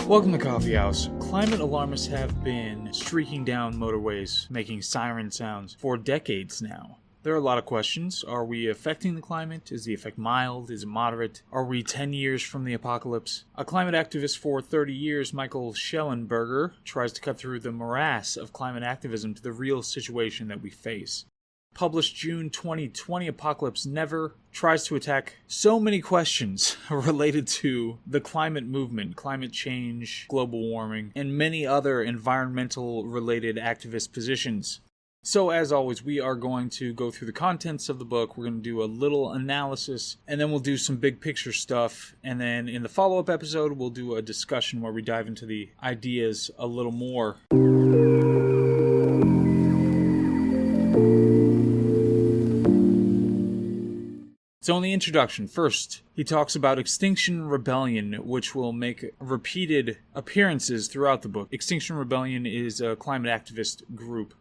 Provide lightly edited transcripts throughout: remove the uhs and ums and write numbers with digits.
Welcome to KawFee Haus. Climate alarmists have been streaking down motorways, making siren sounds for decades now. There are a lot of questions. Are we affecting the climate? Is the effect mild? Is it moderate? Are we 10 years from the apocalypse? A climate activist for 30 years, Michael Shellenberger, tries to cut through the morass of climate activism to the real situation that we face. Published June 2020, Apocalypse Never tries to attack so many questions related to the climate movement, climate change, global warming, and many other environmental-related activist positions. So as always, we are going to go through the contents of the book, we're going to do a little analysis, and then we'll do some big picture stuff, and then in the follow-up episode, we'll do a discussion where we dive into the ideas a little more. So in the introduction, first, he talks about Extinction Rebellion, which will make repeated appearances throughout the book. Extinction Rebellion is a climate activist group.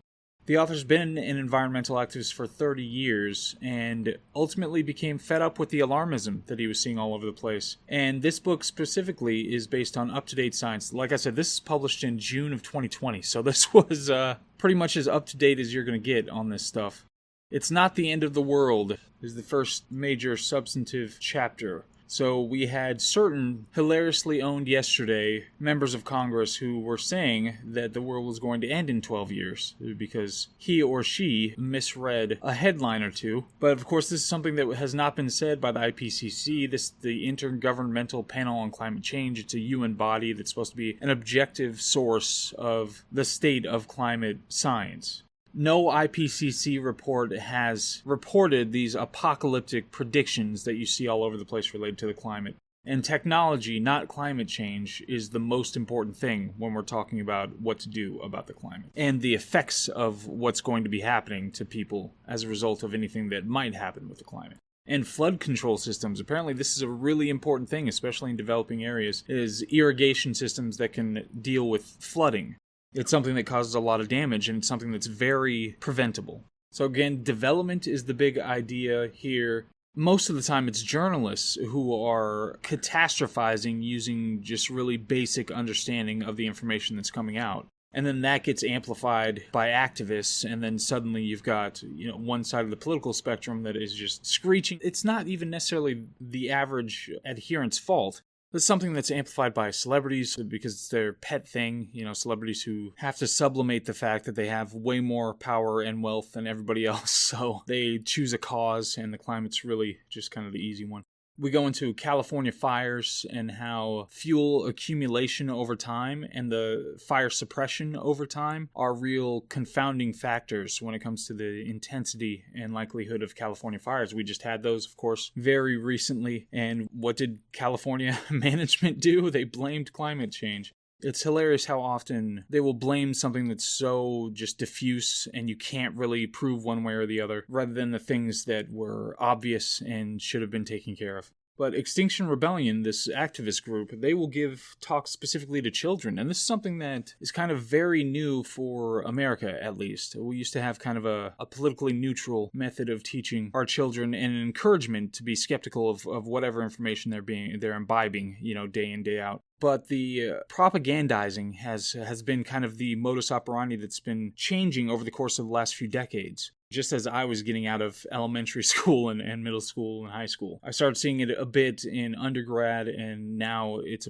The author's been an environmental activist for 30 years and ultimately became fed up with the alarmism that he was seeing all over the place. And this book specifically is based on up-to-date science. Like I said, this is published in June of 2020, so this was pretty much as up-to-date as you're going to get on this stuff. It's not the end of the world is the first major substantive chapter. So we had certain hilariously owned yesterday members of Congress who were saying that the world was going to end in 12 years because he or she misread a headline or two. But of course, this is something that has not been said by the IPCC. The Intergovernmental Panel on Climate Change. It's a UN body that's supposed to be an objective source of the state of climate science. No IPCC report has reported these apocalyptic predictions that you see all over the place related to the climate. And technology, not climate change, is the most important thing when we're talking about what to do about the climate. And the effects of what's going to be happening to people as a result of anything that might happen with the climate. And flood control systems, apparently this is a really important thing, especially in developing areas, is irrigation systems that can deal with flooding. It's something that causes a lot of damage, and it's something that's very preventable. So again, development is the big idea here. Most of the time, it's journalists who are catastrophizing using just really basic understanding of the information that's coming out. And then that gets amplified by activists, and then suddenly you've got, one side of the political spectrum that is just screeching. It's not even necessarily the average adherent's fault. It's something that's amplified by celebrities because it's their pet thing, celebrities who have to sublimate the fact that they have way more power and wealth than everybody else, so they choose a cause, and the climate's really just kind of the easy one. We go into California fires and how fuel accumulation over time and the fire suppression over time are real confounding factors when it comes to the intensity and likelihood of California fires. We just had those, of course, very recently. And what did California management do? They blamed climate change. It's hilarious how often they will blame something that's so just diffuse and you can't really prove one way or the other, rather than the things that were obvious and should have been taken care of. But Extinction Rebellion, this activist group, they will give talks specifically to children. And this is something that is kind of very new for America, at least. We used to have kind of a politically neutral method of teaching our children and an encouragement to be skeptical of whatever information they're imbibing, day in, day out. But the propagandizing has been kind of the modus operandi that's been changing over the course of the last few decades. Just as I was getting out of elementary school and middle school and high school, I started seeing it a bit in undergrad, and now it's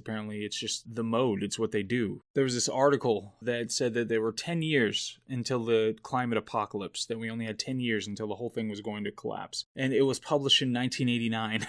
just the mode. It's what they do. There was this article that said that there were 10 years until the climate apocalypse, that we only had 10 years until the whole thing was going to collapse. And it was published in 1989.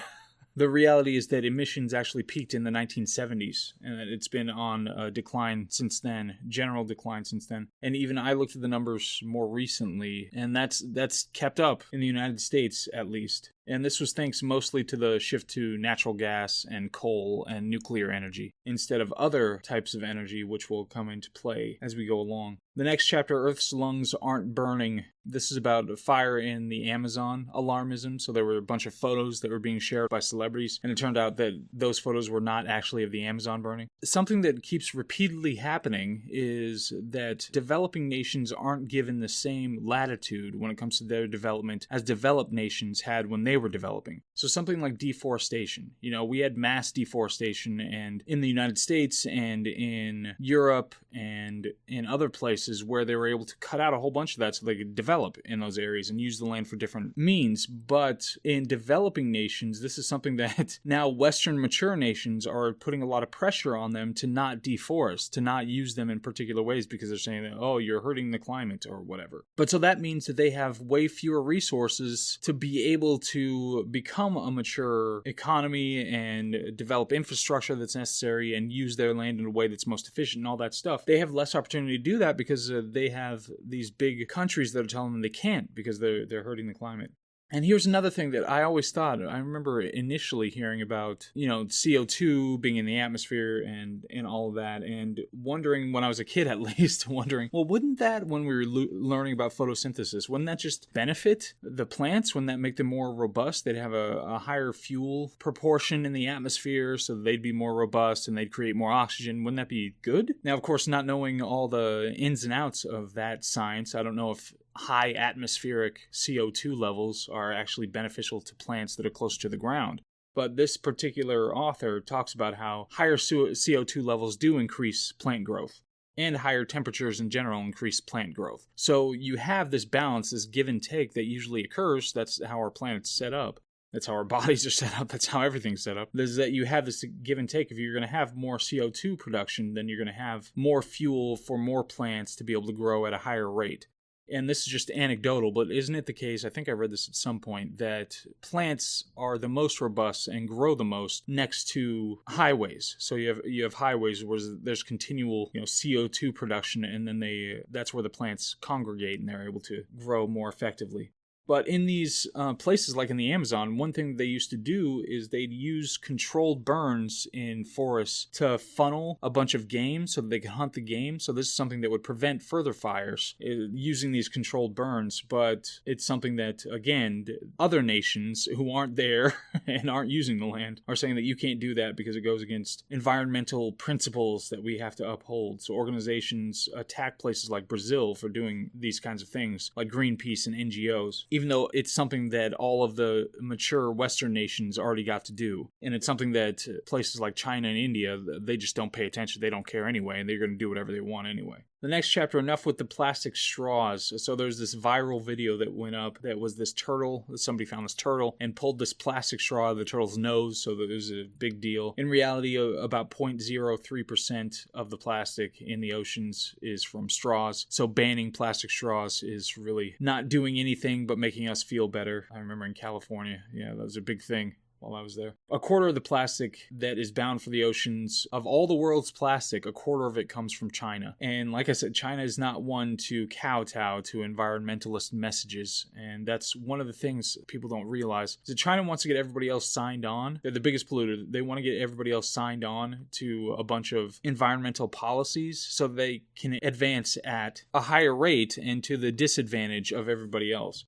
The reality is that emissions actually peaked in the 1970s, and that it's been on a decline since then, general decline since then. And even I looked at the numbers more recently, and that's kept up in the United States, at least. And this was thanks mostly to the shift to natural gas and coal and nuclear energy, instead of other types of energy, which will come into play as we go along. The next chapter, Earth's Lungs Aren't Burning. This is about a fire in the Amazon, alarmism. So there were a bunch of photos that were being shared by celebrities, and it turned out that those photos were not actually of the Amazon burning. Something that keeps repeatedly happening is that developing nations aren't given the same latitude when it comes to their development as developed nations had when they they were developing. So something like deforestation. We had mass deforestation and in the United States and in Europe and in other places where they were able to cut out a whole bunch of that so they could develop in those areas and use the land for different means. But in developing nations, this is something that now Western mature nations are putting a lot of pressure on them to not deforest, to not use them in particular ways because they're saying that, oh, you're hurting the climate or whatever. But so that means that they have way fewer resources to be able to become a mature economy and develop infrastructure that's necessary and use their land in a way that's most efficient and all that stuff. They have less opportunity to do that because they have these big countries that are telling them they can't because they're hurting the climate. And here's another thing that I always thought. I remember initially hearing about, CO2 being in the atmosphere and all of that, and wondering, when I was a kid at least, wondering, well, wouldn't that, when we were learning about photosynthesis, wouldn't that just benefit the plants? Wouldn't that make them more robust? They'd have a higher fuel proportion in the atmosphere, so they'd be more robust and they'd create more oxygen. Wouldn't that be good? Now, of course, not knowing all the ins and outs of that science, I don't know if high atmospheric CO2 levels are actually beneficial to plants that are close to the ground. But this particular author talks about how higher CO2 levels do increase plant growth, and higher temperatures in general increase plant growth. So you have this balance, this give and take that usually occurs. That's how our planet's set up. That's how our bodies are set up. That's how everything's set up. Is that you have this give and take. If you're going to have more CO2 production, then you're going to have more fuel for more plants to be able to grow at a higher rate. And this is just anecdotal, but isn't it the case, I think I read this at some point, that plants are the most robust and grow the most next to highways. So you have highways where there's continual CO2 production, and then that's where the plants congregate and they're able to grow more effectively. But in these places like in the Amazon, one thing they used to do is they'd use controlled burns in forests to funnel a bunch of game so that they could hunt the game. So this is something that would prevent further fires using these controlled burns. But it's something that, again, other nations who aren't there and aren't using the land are saying that you can't do that because it goes against environmental principles that we have to uphold. So organizations attack places like Brazil for doing these kinds of things, like Greenpeace and NGOs. Even though it's something that all of the mature Western nations already got to do. And it's something that places like China and India, they just don't pay attention. They don't care anyway, and they're going to do whatever they want anyway. The next chapter, enough with the plastic straws. So there's this viral video that went up that was this turtle. Somebody found this turtle and pulled this plastic straw out of the turtle's nose, so that it was a big deal. In reality, about 0.03% of the plastic in the oceans is from straws. So banning plastic straws is really not doing anything but making us feel better. I remember in California, that was a big thing while I was there. A quarter of the plastic that is bound for the oceans, of all the world's plastic, a quarter of it comes from China. And like I said, China is not one to kowtow to environmentalist messages. And that's one of the things people don't realize. Is that China wants to get everybody else signed on. They're the biggest polluter. They want to get everybody else signed on to a bunch of environmental policies so they can advance at a higher rate and to the disadvantage of everybody else.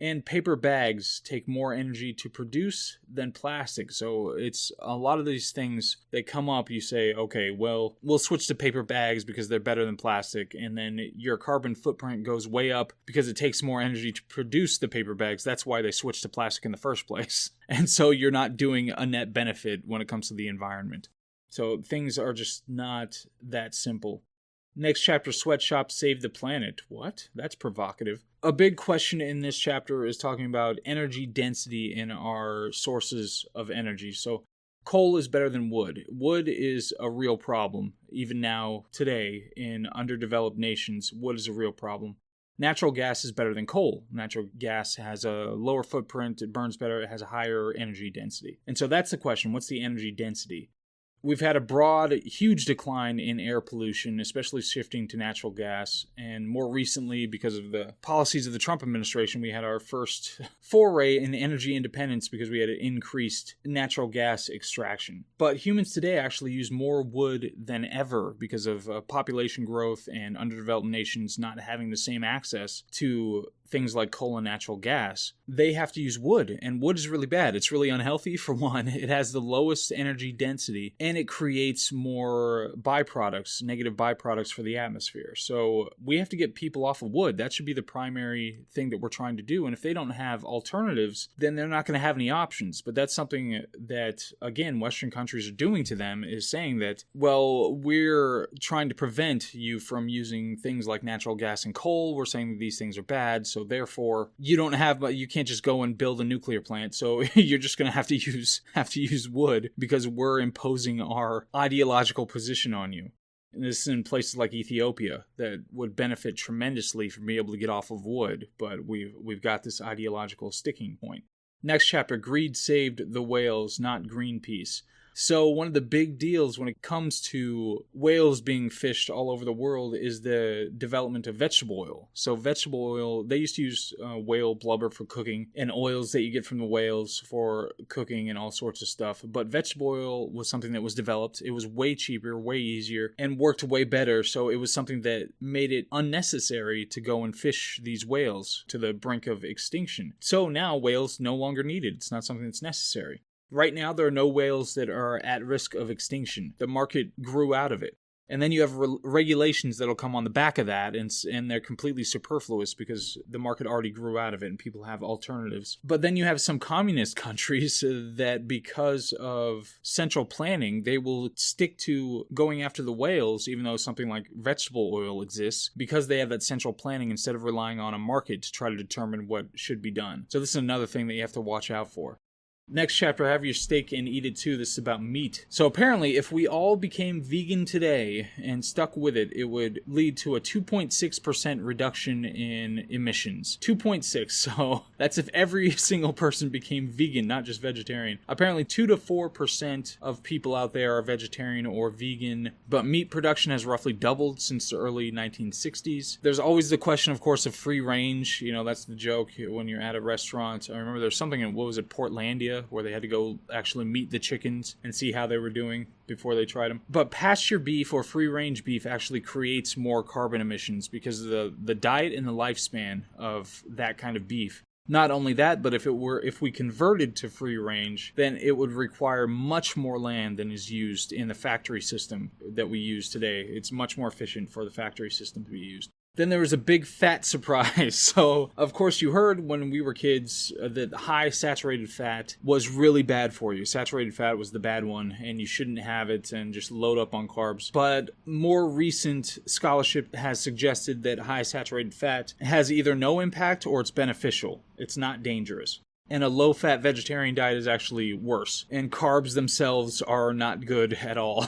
And paper bags take more energy to produce than plastic. So it's a lot of these things that come up, you say, okay, well, we'll switch to paper bags because they're better than plastic. And then your carbon footprint goes way up because it takes more energy to produce the paper bags. That's why they switched to plastic in the first place. And so you're not doing a net benefit when it comes to the environment. So things are just not that simple. Next chapter, sweatshops save the planet. What? That's provocative. A big question in this chapter is talking about energy density in our sources of energy. So coal is better than wood. Wood is a real problem. Even now, today, in underdeveloped nations, wood is a real problem. Natural gas is better than coal. Natural gas has a lower footprint, it burns better, it has a higher energy density. And so that's the question, what's the energy density? We've had a broad, huge decline in air pollution, especially shifting to natural gas. And more recently, because of the policies of the Trump administration, we had our first foray in energy independence because we had an increased natural gas extraction. But humans today actually use more wood than ever because of population growth and underdeveloped nations not having the same access to things like coal and natural gas, they have to use wood, and wood is really bad. It's really unhealthy, for one. It has the lowest energy density, and it creates more byproducts, negative byproducts for the atmosphere. So we have to get people off of wood. That should be the primary thing that we're trying to do, and if they don't have alternatives, then they're not going to have any options. But that's something that, again, Western countries are doing to them, is saying that, well, we're trying to prevent you from using things like natural gas and coal. We're saying that these things are bad, so therefore you can't just go and build a nuclear plant, so you're just going to have to use wood because we're imposing our ideological position on you. And this is in places like Ethiopia that would benefit tremendously from being able to get off of wood, but we've got this ideological sticking point. Next chapter, greed saved the whales, not Greenpeace. So one of the big deals when it comes to whales being fished all over the world is the development of vegetable oil. So vegetable oil, they used to use whale blubber for cooking and oils that you get from the whales for cooking and all sorts of stuff. But vegetable oil was something that was developed. It was way cheaper, way easier, and worked way better. So it was something that made it unnecessary to go and fish these whales to the brink of extinction. So now whales no longer needed. It's not something that's necessary. Right now, there are no whales that are at risk of extinction. The market grew out of it. And then you have regulations that'll come on the back of that, and they're completely superfluous because the market already grew out of it and people have alternatives. But then you have some communist countries that, because of central planning, they will stick to going after the whales, even though something like vegetable oil exists, because they have that central planning instead of relying on a market to try to determine what should be done. So this is another thing that you have to watch out for. Next chapter, have your steak and eat it too. This is about meat. So apparently, if we all became vegan today and stuck with it, it would lead to a 2.6% reduction in emissions. 2.6. So that's if every single person became vegan, not just vegetarian. Apparently, 2 to 4% of people out there are vegetarian or vegan, but meat production has roughly doubled since the early 1960s. There's always the question, of course, of free range. You know, that's the joke when you're at a restaurant. I remember there's something in, Portlandia, where they had to go actually meet the chickens and see how they were doing before they tried them. But pasture beef or free-range beef actually creates more carbon emissions because of the diet and the lifespan of that kind of beef. Not only that, but if we converted to free range, then it would require much more land than is used in the factory system that we use today. It's much more efficient for the factory system to be used. Then there was a big fat surprise. So, of course, you heard when we were kids that high saturated fat was really bad for you. Saturated fat was the bad one, and you shouldn't have it and just load up on carbs. But more recent scholarship has suggested that high saturated fat has either no impact or it's beneficial. It's not dangerous. And a low-fat vegetarian diet is actually worse. And carbs themselves are not good at all.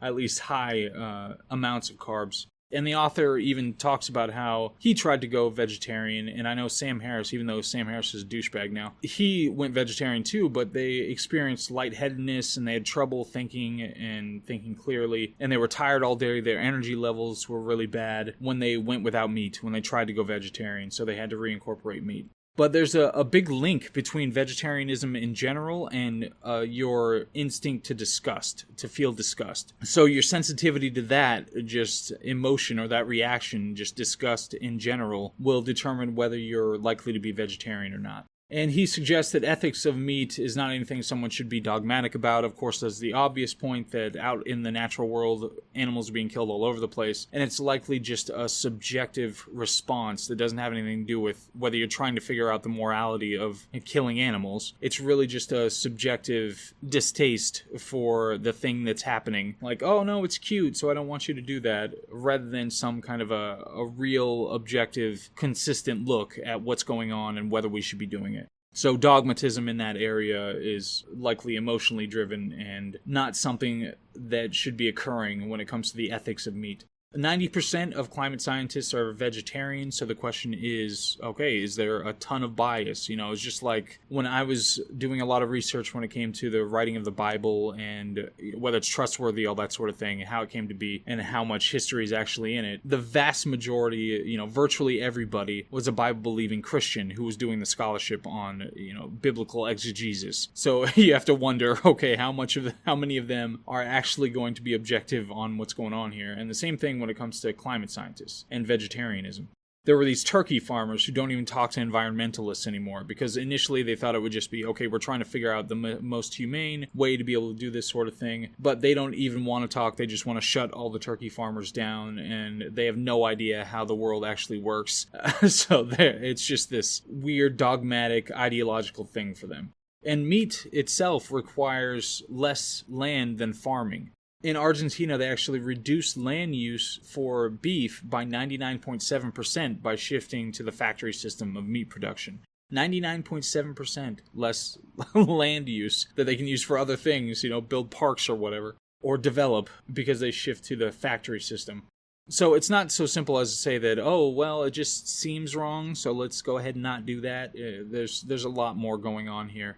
At least high amounts of carbs. And the author even talks about how he tried to go vegetarian, and I know Sam Harris, even though Sam Harris is a douchebag now, he went vegetarian too, but they experienced lightheadedness, and they had trouble thinking clearly, and they were tired all day. Their energy levels were really bad when they went without meat, when they tried to go vegetarian, so they had to reincorporate meat. But there's a big link between vegetarianism in general and your instinct to feel disgust. So your sensitivity to that, just emotion or that reaction, just disgust in general, will determine whether you're likely to be vegetarian or not. And he suggests that ethics of meat is not anything someone should be dogmatic about. Of course, there's the obvious point that out in the natural world, animals are being killed all over the place, and it's likely just a subjective response that doesn't have anything to do with whether you're trying to figure out the morality of killing animals. It's really just a subjective distaste for the thing that's happening. Like, oh no, it's cute, so I don't want you to do that, rather than some kind of a real, objective, consistent look at what's going on and whether we should be doing it. So dogmatism in that area is likely emotionally driven and not something that should be occurring when it comes to the ethics of meat. 90% of climate scientists are vegetarians, so the question is, okay, is there a ton of bias? You know, it's just like when I was doing a lot of research when it came to the writing of the Bible and whether it's trustworthy, all that sort of thing, how it came to be, and how much history is actually in it. The vast majority, you know, virtually everybody was a Bible-believing Christian who was doing the scholarship on, you know, biblical exegesis. So you have to wonder, okay, how many of them are actually going to be objective on what's going on here? And the same thing when it comes to climate scientists and vegetarianism. there were these turkey farmers who don't even talk to environmentalists anymore, because initially they thought it would just be, okay, we're trying to figure out the most humane way to be able to do this sort of thing, but they don't even want to talk. They just want to shut all the turkey farmers down, and they have no idea how the world actually works. So it's just this weird, dogmatic, ideological thing for them. And meat itself requires less land than farming. In Argentina, they actually reduced land use for beef by 99.7% by shifting to the factory system of meat production. 99.7% less land use that they can use for other things, build parks or whatever, or develop, because they shift to the factory system. So it's not so simple as to say that, oh, well, it just seems wrong, so let's go ahead and not do that. There's a lot more going on here.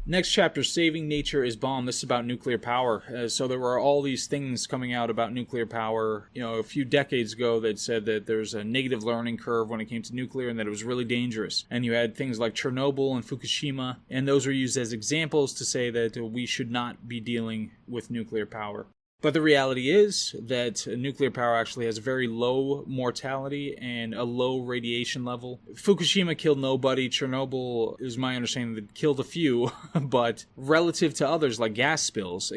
Next chapter, Saving Nature is Bomb. This is about nuclear power. So there were all these things coming out about nuclear power, a few decades ago that said that there's a negative learning curve when it came to nuclear and that it was really dangerous. And you had things like Chernobyl and Fukushima, and those were used as examples to say that we should not be dealing with nuclear power. But the reality is that nuclear power actually has a very low mortality and a low radiation level. Fukushima killed nobody. Chernobyl, is my understanding, that killed a few. But relative to others like gas spills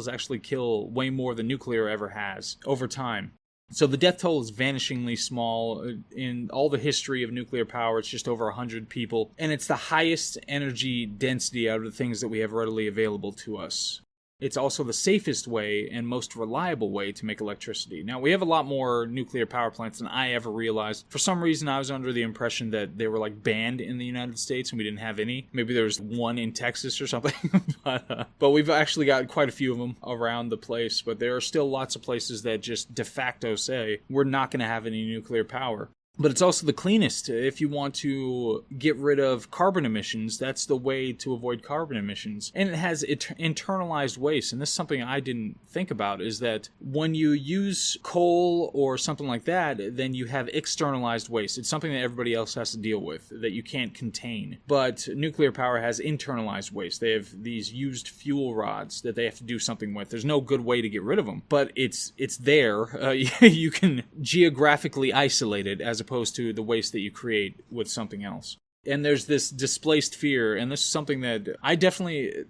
actually kill way more than nuclear ever has over time. So the death toll is vanishingly small. In all the history of nuclear power, it's just over 100 people. And it's the highest energy density out of the things that we have readily available to us. It's also the safest way and most reliable way to make electricity. Now, we have a lot more nuclear power plants than I ever realized. For some reason, I was under the impression that they were banned in the United States and we didn't have any. Maybe there was one in Texas or something. But we've actually got quite a few of them around the place. But there are still lots of places that just de facto say, we're not going to have any nuclear power. But it's also the cleanest. If you want to get rid of carbon emissions, that's the way to avoid carbon emissions. And it has internalized waste. And this is something I didn't think about, is that when you use coal or something like that, then you have externalized waste. It's something that everybody else has to deal with, that you can't contain. But nuclear power has internalized waste. They have these used fuel rods that they have to do something with. There's no good way to get rid of them. But it's there. You can geographically isolate it as opposed to the waste that you create with something else. And there's this displaced fear, and this is something that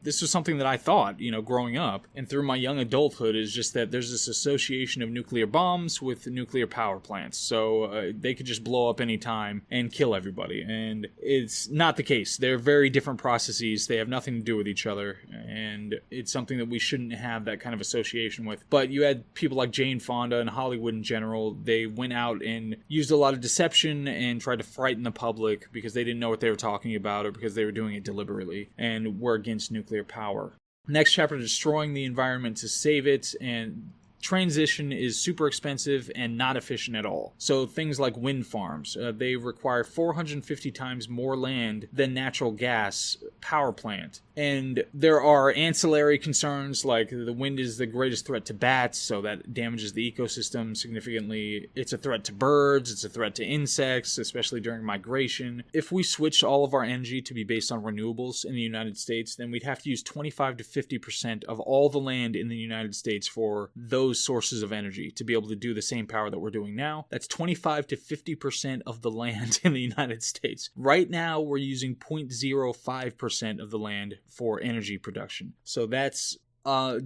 this was something that I thought, growing up, and through my young adulthood, is just that there's this association of nuclear bombs with nuclear power plants. So they could just blow up any time and kill everybody. And it's not the case. They're very different processes. They have nothing to do with each other, and it's something that we shouldn't have that kind of association with. But you had people like Jane Fonda and Hollywood in general. They went out and used a lot of deception and tried to frighten the public because they didn't know what they were talking about or because they were doing it deliberately and were against nuclear power. Next chapter, Destroying the Environment to Save It, and transition is super expensive and not efficient at all. So things like wind farms, they require 450 times more land than natural gas power plant. And there are ancillary concerns like the wind is the greatest threat to bats, so that damages the ecosystem significantly. It's a threat to birds, it's a threat to insects, especially during migration. If we switch all of our energy to be based on renewables in the United States, then we'd have to use 25 to 50% of all the land in the United States for those sources of energy to be able to do the same power that we're doing now. That's 25 to 50% of the land in the United States. Right now, we're using 0.05% of the land for energy production. So that's a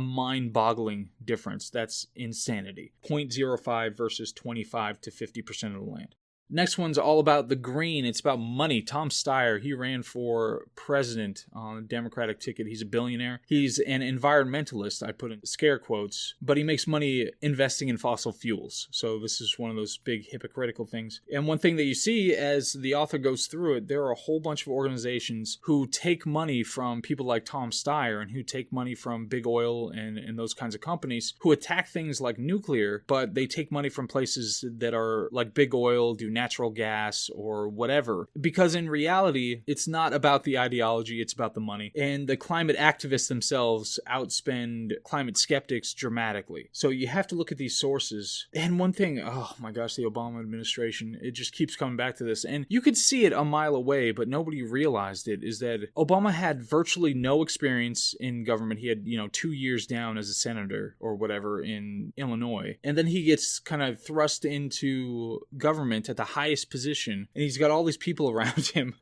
mind-boggling difference. That's insanity. 0.05 versus 25 to 50% of the land. Next one's all about the green. It's about money. Tom Steyer, he ran for president on a Democratic ticket. He's a billionaire. He's an environmentalist, I put in scare quotes, but he makes money investing in fossil fuels. So this is one of those big hypocritical things. And one thing that you see as the author goes through it, there are a whole bunch of organizations who take money from people like Tom Steyer and who take money from big oil and those kinds of companies who attack things like nuclear, but they take money from places that are like big oil, do natural gas or whatever. Because in reality, it's not about the ideology, it's about the money. And the climate activists themselves outspend climate skeptics dramatically. So you have to look at these sources. And one thing, oh my gosh, the Obama administration, it just keeps coming back to this. And you could see it a mile away, but nobody realized it, is that Obama had virtually no experience in government. He had, 2 years down as a senator or whatever in Illinois. And then he gets kind of thrust into government at the highest position. And he's got all these people around him,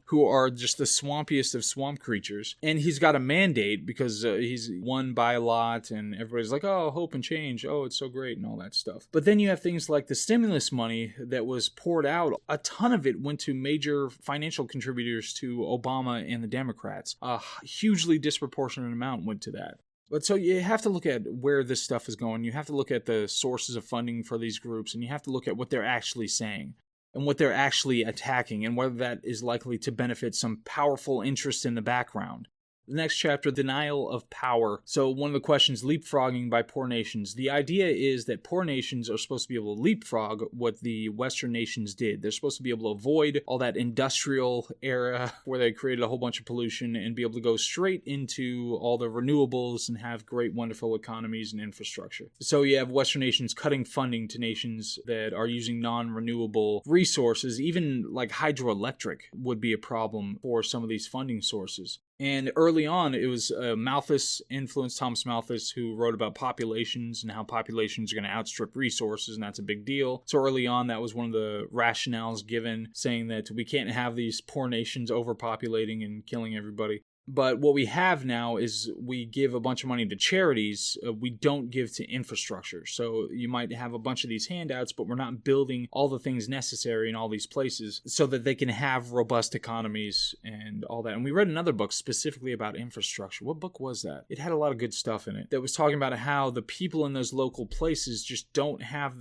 who are just the swampiest of swamp creatures. And he's got a mandate because he's won by a lot and everybody's like, oh, hope and change. Oh, it's so great and all that stuff. But then you have things like the stimulus money that was poured out. A ton of it went to major financial contributors to Obama and the Democrats. A hugely disproportionate amount went to that. But so you have to look at where this stuff is going. You have to look at the sources of funding for these groups, and you have to look at what they're actually saying and what they're actually attacking and whether that is likely to benefit some powerful interest in the background. The next chapter, denial of power. So one of the questions, leapfrogging by poor nations. The idea is that poor nations are supposed to be able to leapfrog what the Western nations did. They're supposed to be able to avoid all that industrial era where they created a whole bunch of pollution and be able to go straight into all the renewables and have great, wonderful economies and infrastructure. So you have Western nations cutting funding to nations that are using non-renewable resources. Even like hydroelectric would be a problem for some of these funding sources. And early on, it was Malthus influenced, Thomas Malthus, who wrote about populations and how populations are going to outstrip resources, and that's a big deal. So early on, that was one of the rationales given, saying that we can't have these poor nations overpopulating and killing everybody. But what we have now is we give a bunch of money to charities. We don't give to infrastructure. So you might have a bunch of these handouts, but we're not building all the things necessary in all these places so that they can have robust economies and all that. And we read another book specifically about infrastructure. What book was that? It had a lot of good stuff in it that was talking about how the people in those local places just don't have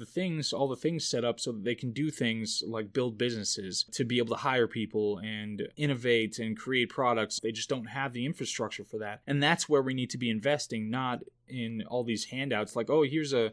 all the things set up so that they can do things like build businesses to be able to hire people and innovate and create products. They just don't have the infrastructure for that. And that's where we need to be investing, not in all these handouts like, oh, here's a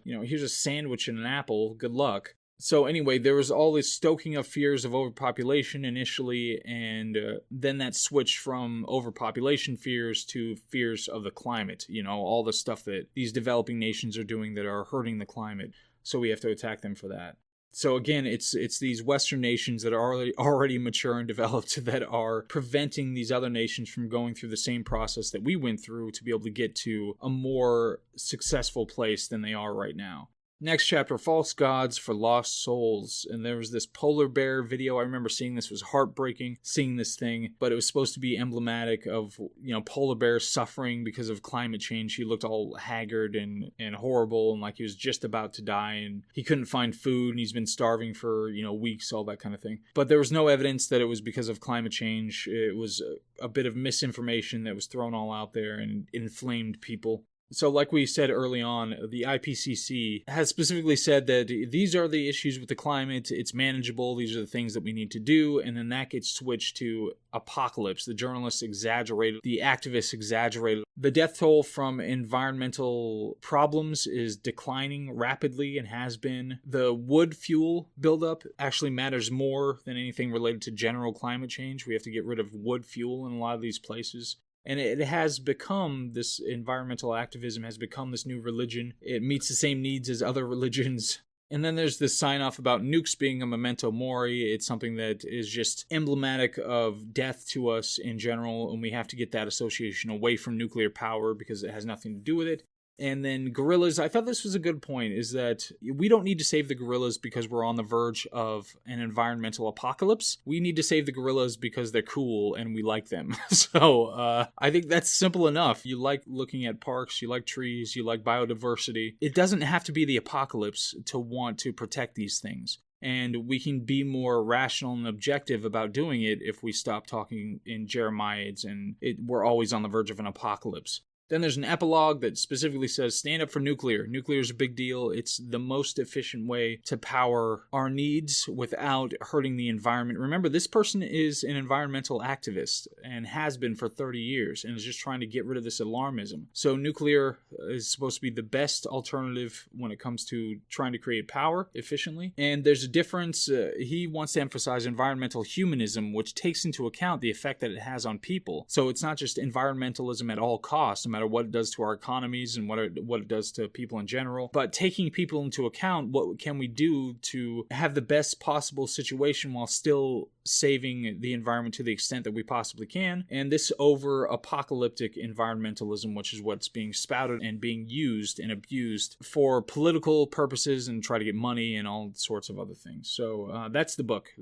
sandwich and an apple, good luck. So anyway, there was all this stoking of fears of overpopulation initially, and then that switched from overpopulation fears to fears of the climate, all the stuff that these developing nations are doing that are hurting the climate. So we have to attack them for that. So again, it's these Western nations that are already mature and developed that are preventing these other nations from going through the same process that we went through to be able to get to a more successful place than they are right now. Next chapter, false gods for lost souls. And there was this polar bear video. I remember seeing this. It was heartbreaking seeing this thing, but it was supposed to be emblematic of, polar bears suffering because of climate change. He looked all haggard and horrible and like he was just about to die and he couldn't find food and he's been starving for, weeks, all that kind of thing. But there was no evidence that it was because of climate change. It was a bit of misinformation that was thrown all out there and inflamed people. So like we said early on, the IPCC has specifically said that these are the issues with the climate, it's manageable, these are the things that we need to do, and then that gets switched to apocalypse. The journalists exaggerated, the activists exaggerated. The death toll from environmental problems is declining rapidly and has been. The wood fuel buildup actually matters more than anything related to general climate change. We have to get rid of wood fuel in a lot of these places. And it has become, this environmental activism has become this new religion. It meets the same needs as other religions. And then there's this sign off about nukes being a memento mori. It's something that is just emblematic of death to us in general. And we have to get that association away from nuclear power because it has nothing to do with it. And then gorillas, I thought this was a good point, is that we don't need to save the gorillas because we're on the verge of an environmental apocalypse. We need to save the gorillas because they're cool and we like them. So I think that's simple enough. You like looking at parks, you like trees, you like biodiversity. It doesn't have to be the apocalypse to want to protect these things. And we can be more rational and objective about doing it if we stop talking in Jeremiads and we're always on the verge of an apocalypse. Then there's an epilogue that specifically says, stand up for nuclear. Nuclear is a big deal. It's the most efficient way to power our needs without hurting the environment. Remember, this person is an environmental activist and has been for 30 years and is just trying to get rid of this alarmism. So nuclear is supposed to be the best alternative when it comes to trying to create power efficiently. And there's a difference. He wants to emphasize environmental humanism, which takes into account the effect that it has on people. So it's not just environmentalism at all costs, no matter what it does to our economies and what it does to people in general, but taking people into account, what can we do to have the best possible situation while still saving the environment to the extent that we possibly can. And this over apocalyptic environmentalism, which is what's being spouted and being used and abused for political purposes and try to get money and all sorts of other things. So that's the book.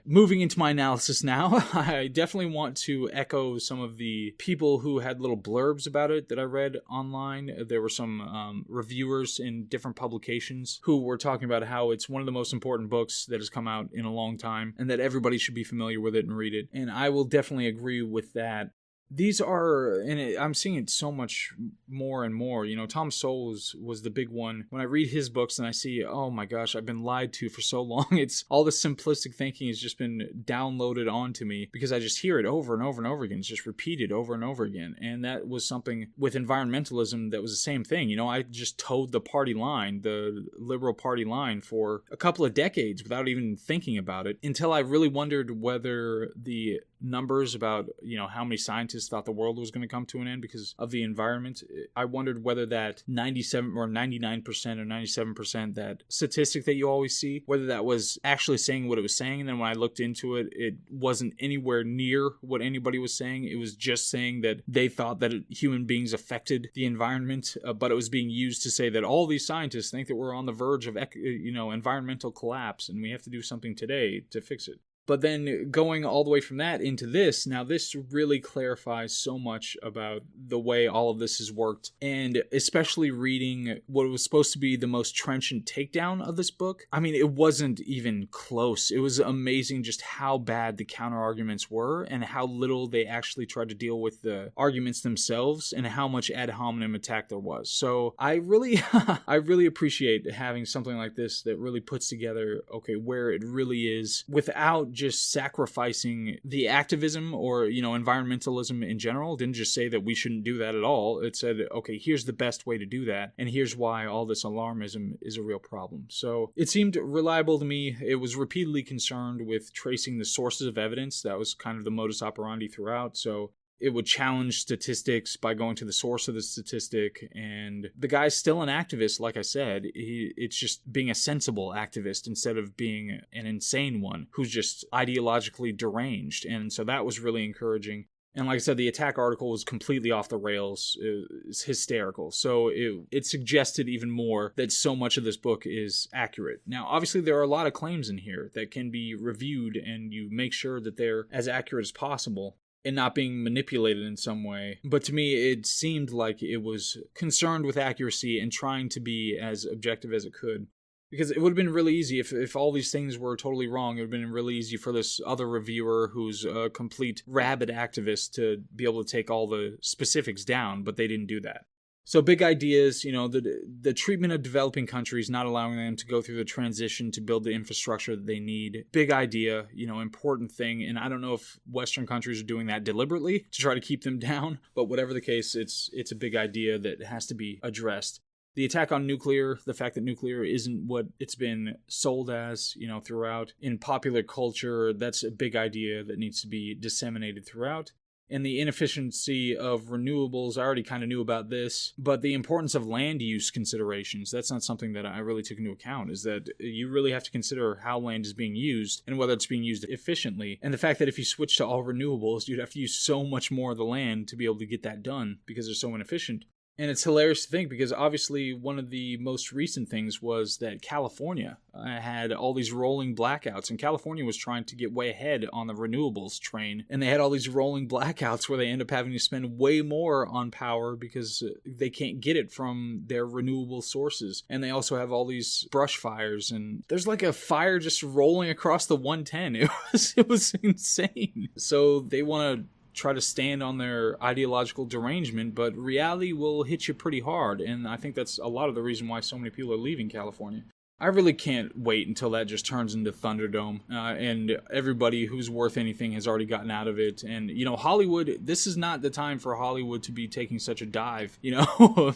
Moving into my analysis now, I definitely want to echo some of the people who had little blurbs about it that I read online. There were some reviewers in different publications who were talking about how it's one of the most important books that has come out in a long time and that everybody should be familiar with it and read it. And I will definitely agree with that. These are, and I'm seeing it so much more and more. Tom Sowell was the big one. When I read his books and I see, oh my gosh, I've been lied to for so long. It's all this simplistic thinking has just been downloaded onto me because I just hear it over and over and over again. It's just repeated over and over again. And that was something with environmentalism that was the same thing. I just towed the party line, the liberal party line, for a couple of decades without even thinking about it until I really wondered whether the numbers about, how many scientists thought the world was going to come to an end because of the environment. I wondered whether that 97 or 99% or 97%, that statistic that you always see, whether that was actually saying what it was saying. And then when I looked into it, it wasn't anywhere near what anybody was saying. It was just saying that they thought that human beings affected the environment, but it was being used to say that all these scientists think that we're on the verge of, environmental collapse and we have to do something today to fix it. But then going all the way from that into this, now this really clarifies so much about the way all of this has worked, and especially reading what was supposed to be the most trenchant takedown of this book. I mean, it wasn't even close. It was amazing just how bad the counter-arguments were and how little they actually tried to deal with the arguments themselves and how much ad hominem attack there was. So I really appreciate having something like this that really puts together, where it really is without just sacrificing the activism or, environmentalism in general. It didn't just say that we shouldn't do that at all. It said, here's the best way to do that. And here's why all this alarmism is a real problem. So it seemed reliable to me. It was repeatedly concerned with tracing the sources of evidence. That was kind of the modus operandi throughout. So it would challenge statistics by going to the source of the statistic. And the guy's still an activist, like I said. It's just being a sensible activist instead of being an insane one who's just ideologically deranged. And so that was really encouraging. And like I said, the attack article was completely off the rails. It's hysterical. So it suggested even more that so much of this book is accurate. Now, obviously, there are a lot of claims in here that can be reviewed, and you make sure that they're as accurate as possible and not being manipulated in some way. But to me, it seemed like it was concerned with accuracy and trying to be as objective as it could. Because it would have been really easy if all these things were totally wrong. It would have been really easy for this other reviewer who's a complete rabid activist to be able to take all the specifics down, but they didn't do that. So big ideas, the treatment of developing countries, not allowing them to go through the transition to build the infrastructure that they need. Big idea, important thing. And I don't know if Western countries are doing that deliberately to try to keep them down. But whatever the case, it's a big idea that has to be addressed. The attack on nuclear, the fact that nuclear isn't what it's been sold as, throughout in popular culture, that's a big idea that needs to be disseminated throughout. And the inefficiency of renewables, I already kind of knew about this, but the importance of land use considerations, that's not something that I really took into account, is that you really have to consider how land is being used and whether it's being used efficiently. And the fact that if you switch to all renewables, you'd have to use so much more of the land to be able to get that done because they're so inefficient. And it's hilarious to think because obviously one of the most recent things was that California had all these rolling blackouts, and California was trying to get way ahead on the renewables train, and they had all these rolling blackouts where they end up having to spend way more on power because they can't get it from their renewable sources. And they also have all these brush fires, and there's like a fire just rolling across the 110. It was insane. So they want to try to stand on their ideological derangement, but reality will hit you pretty hard, and I think that's a lot of the reason why so many people are leaving California. I really can't wait until that just turns into Thunderdome, and everybody who's worth anything has already gotten out of it. And, Hollywood, this is not the time for Hollywood to be taking such a dive,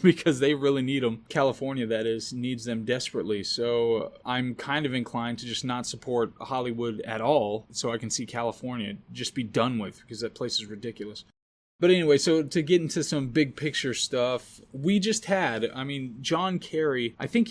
because they really need them. California, that is, needs them desperately. So I'm kind of inclined to just not support Hollywood at all so I can see California just be done with, because that place is ridiculous. But anyway, so to get into some big picture stuff, we just had, John Kerry, I think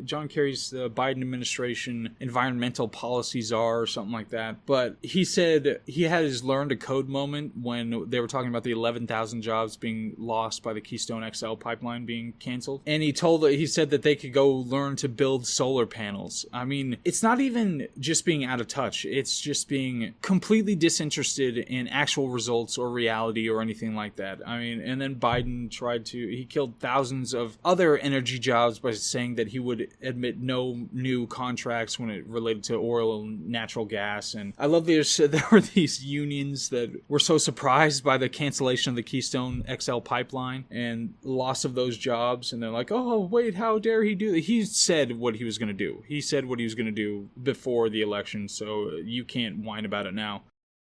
John Kerry's the Biden administration environmental policy czar or something like that. But he said he had his learn to code moment when they were talking about the 11,000 jobs being lost by the Keystone XL pipeline being canceled. And he said that they could go learn to build solar panels. It's not even just being out of touch. It's just being completely disinterested in actual results or reality or anything like that. And then Biden he killed thousands of other energy jobs by saying that he would admit no new contracts when it related to oil and natural gas. And I love there were these unions that were so surprised by the cancellation of the Keystone XL pipeline and loss of those jobs. And they're like, oh, wait, how dare he do that? He said what he was going to do. He said what he was going to do before the election, so you can't whine about it now.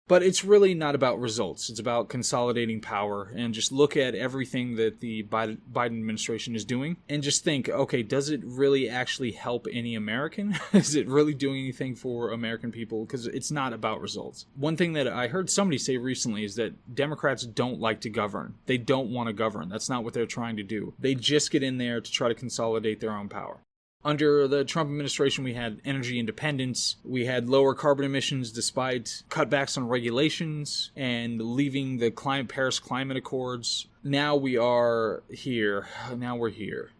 But it's really not about results. It's about consolidating power, and just look at everything that the Biden administration is doing and just think, okay, does it really actually help any American? Is it really doing anything for American people? Because it's not about results. One thing that I heard somebody say recently is that Democrats don't like to govern. They don't want to govern. That's not what they're trying to do. They just get in there to try to consolidate their own power. Under the Trump administration, we had energy independence, we had lower carbon emissions despite cutbacks on regulations and leaving the Paris Climate Accords. Now we are here. Now we're here.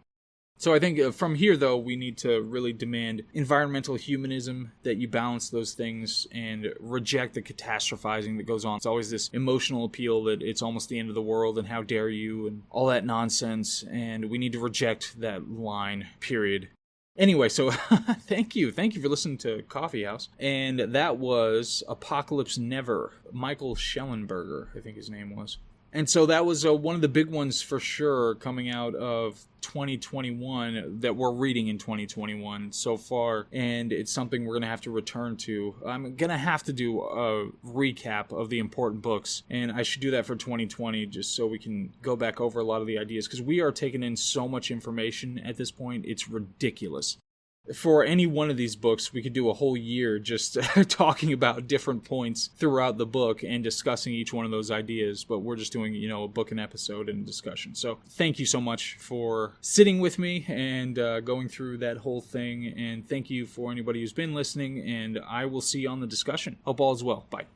So I think from here, though, we need to really demand environmental humanism, that you balance those things and reject the catastrophizing that goes on. It's always this emotional appeal that it's almost the end of the world and how dare you and all that nonsense. And we need to reject that line, period. Anyway, so thank you for listening to KawFee Haus. And that was Apocalypse Never, Michael Shellenberger, I think his name was. And so that was one of the big ones for sure coming out of 2021 that we're reading in 2021 so far. And it's something we're going to have to return to. I'm going to have to do a recap of the important books. And I should do that for 2020 just so we can go back over a lot of the ideas. Because we are taking in so much information at this point. It's ridiculous. For any one of these books, we could do a whole year just talking about different points throughout the book and discussing each one of those ideas. But we're just doing, a book and episode and discussion. So thank you so much for sitting with me and going through that whole thing. And thank you for anybody who's been listening. And I will see you on the discussion. Hope all is well. Bye.